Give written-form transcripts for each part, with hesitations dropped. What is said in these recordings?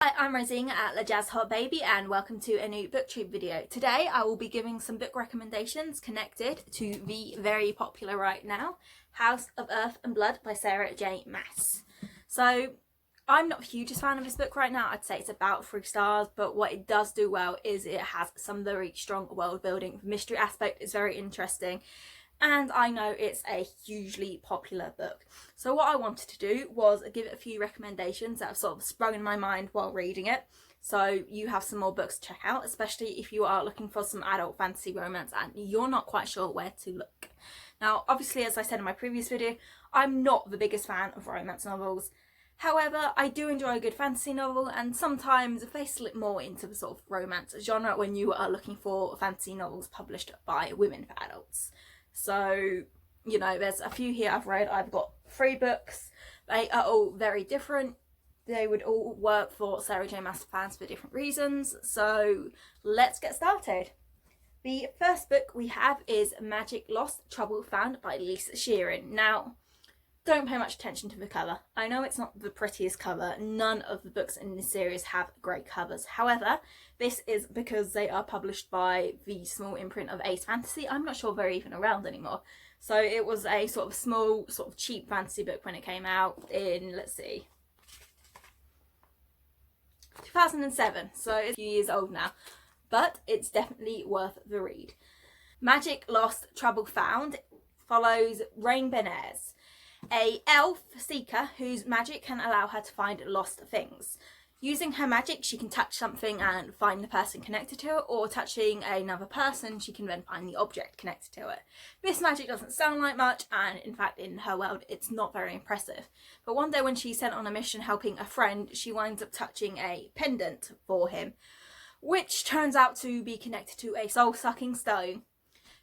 Hi, I'm Rosine at La Jazz Hot Baby and welcome to a new booktube video. Today I will be giving some book recommendations connected to the very popular right now, House of Earth and Blood by Sarah J Maas. So I'm not the hugest fan of this book right now. I'd say it's about 3 stars, but what it does do well is it has some very strong world building. The mystery aspect is very interesting. And I know it's a hugely popular book. So what I wanted to do was give it a few recommendations that have sort of sprung in my mind while reading it. So you have some more books to check out, especially if you are looking for some adult fantasy romance and you're not quite sure where to look. Now, obviously, as I said in my previous video, I'm not the biggest fan of romance novels. However, I do enjoy a good fantasy novel, and sometimes they slip more into the sort of romance genre when you are looking for fantasy novels published by women for adults. So, you know, there's a few here I've read. I've got 3 books. They are all very different. They would all work for Sarah J Maas fans for different reasons. So let's get started. The first book we have is Magic Lost, Trouble Found by Lisa Sheeran. Now, don't pay much attention to the cover. I know it's not the prettiest cover. None of the books in this series have great covers. However, this is because they are published by the small imprint of Ace Fantasy. I'm not sure they're even around anymore. So it was a sort of small, sort of cheap fantasy book when it came out in, let's see, 2007. So it's a few years old now. But it's definitely worth the read. Magic Lost, Trouble Found follows Rain Benares, a elf seeker whose magic can allow her to find lost things. Using her magic, she can touch something and find the person connected to it, or touching another person, she can then find the object connected to it. This magic doesn't sound like much, and in fact in her world it's not very impressive. But one day when she's sent on a mission helping a friend, she winds up touching a pendant for him, which turns out to be connected to a soul-sucking stone.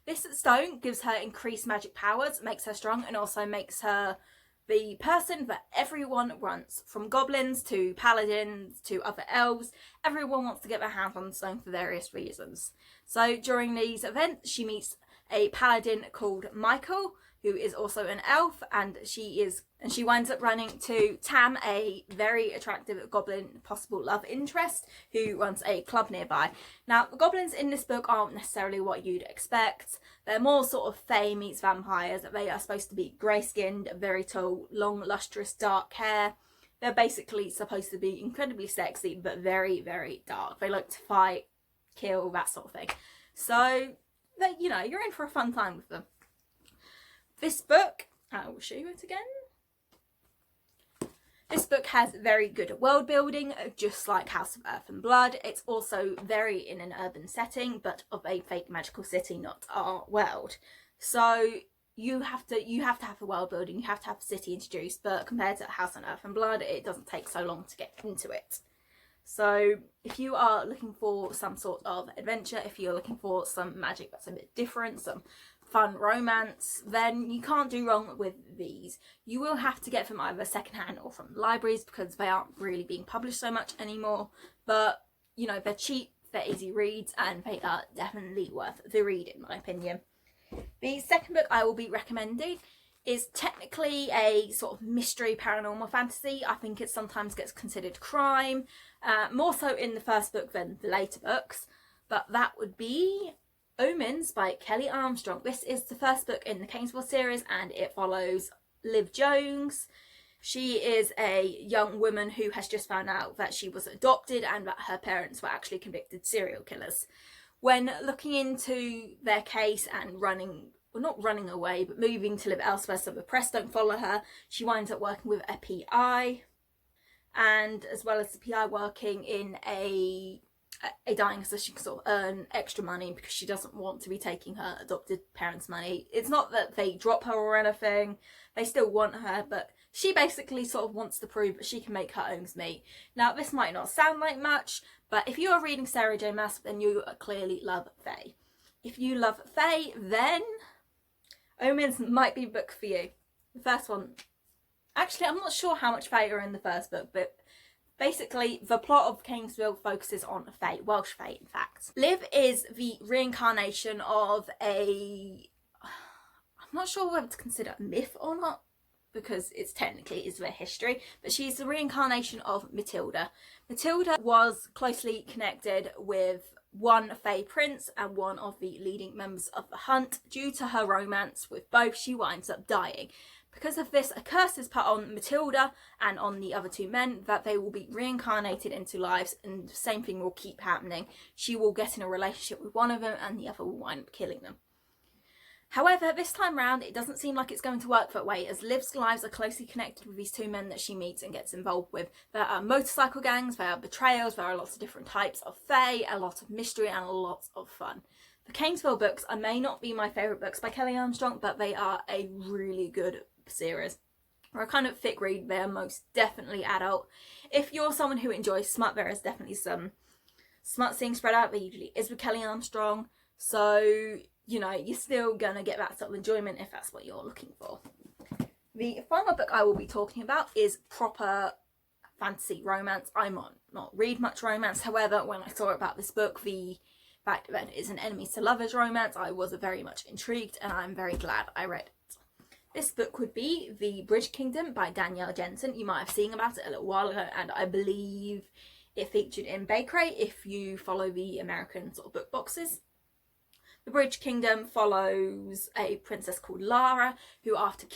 This stone gives her increased magic powers, makes her strong, and also makes her the person that everyone wants. From goblins to paladins to other elves, everyone wants to get their hands on the stone for various reasons. So during these events, she meets a paladin called Michael, who is also an elf, and she winds up running to Tam, a very attractive goblin possible love interest, who runs a club nearby. Now, the goblins in this book aren't necessarily what you'd expect. They're more sort of fae meets vampires. They are supposed to be grey-skinned, very tall, long, lustrous, dark hair. They're basically supposed to be incredibly sexy, but very, very dark. They like to fight, kill, that sort of thing. So, you know, you're in for a fun time with them. This book, I will show you it again. This book has very good world building, just like House of Earth and Blood. It's also very in an urban setting, but of a fake magical city, not our world. So you have to have the world building, you have to have the city introduced, but compared to House of Earth and Blood, it doesn't take so long to get into it. So if you are looking for some sort of adventure, if you're looking for some magic that's a bit different, some fun romance, then you can't do wrong with these. You will have to get them either secondhand or from libraries because they aren't really being published so much anymore. But, you know, they're cheap, they're easy reads, and they are definitely worth the read in my opinion. The second book I will be recommending is technically a sort of mystery paranormal fantasy. I think it sometimes gets considered crime, more so in the first book than the later books, but that would be Omens by Kelly Armstrong. This is the first book in the Kingsville series and it follows Liv Jones. She is a young woman who has just found out that she was adopted and that her parents were actually convicted serial killers. When looking into their case and not running away, but moving to live elsewhere so the press don't follow her, she winds up working with a PI, and as well as the PI working in a dying so she can sort of earn extra money because she doesn't want to be taking her adopted parents' money. It's not that they drop her or anything, they still want her, but she basically sort of wants to prove that she can make her ends meet. Now, this might not sound like much, but if you are reading Sarah J Maas, then you clearly love fae. If you love fae, then Omens might be a book for you. The first one, actually I'm not sure how much fae are in the first book, but basically the plot of Kingsville focuses on fae, Welsh fae in fact. Liv is the reincarnation of I'm not sure whether to consider a myth or not, because it's technically is their history, but she's the reincarnation of Matilda. Matilda was closely connected with one Fey prince and one of the leading members of the Hunt. Due to her romance with both, she winds up dying. Because of this, a curse is put on Matilda and on the other two men that they will be reincarnated into lives, and the same thing will keep happening. She will get in a relationship with one of them and the other will wind up killing them. However, this time round, it doesn't seem like it's going to work that way, as Liv's lives are closely connected with these two men that she meets and gets involved with. There are motorcycle gangs, there are betrayals, there are lots of different types of fae, a lot of mystery and a lot of fun. The Cainsville books may not be my favourite books by Kelly Armstrong, but they are a really good series. They're a kind of thick read, they are most definitely adult. If you're someone who enjoys smut, there is definitely some smut being spread out. There usually is with Kelly Armstrong, so you know, you're still gonna get that sort of enjoyment if that's what you're looking for. The final book I will be talking about is proper fantasy romance. I might not read much romance, however, when I saw about this book, the fact that it is an enemies to lovers romance, I was very much intrigued and I'm very glad I read it. This book would be The Bridge Kingdom by Danielle Jensen. You might have seen about it a little while ago, and I believe it featured in Bakery if you follow the American sort of book boxes. The Bridge Kingdom follows a princess called Lara, who after,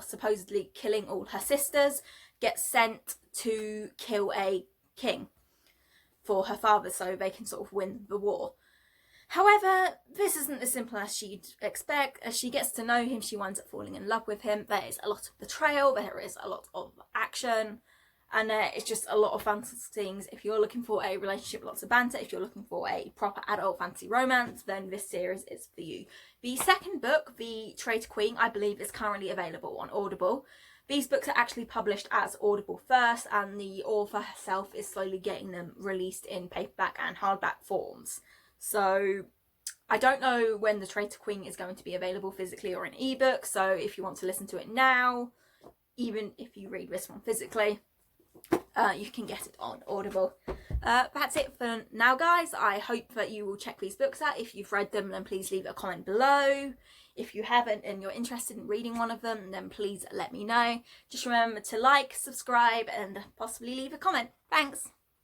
supposedly killing all her sisters, gets sent to kill a king for her father so they can sort of win the war. However, this isn't as simple as she'd expect. As she gets to know him, she winds up falling in love with him. There is a lot of betrayal, there is a lot of action, and it's just a lot of fantasy things. If you're looking for a relationship, lots of banter, if you're looking for a proper adult fantasy romance, then this series is for you. The second book, The Traitor Queen, I believe is currently available on Audible. These books are actually published as Audible first, and the author herself is slowly getting them released in paperback and hardback forms. So I don't know when The Traitor Queen is going to be available physically or in ebook, so if you want to listen to it now, even if you read this one physically, you can get it on Audible. That's it for now, guys. I hope that you will check these books out. If you've read them, then please leave a comment below. If you haven't and you're interested in reading one of them, then please let me know. Just remember to like, subscribe, and possibly leave a comment. Thanks!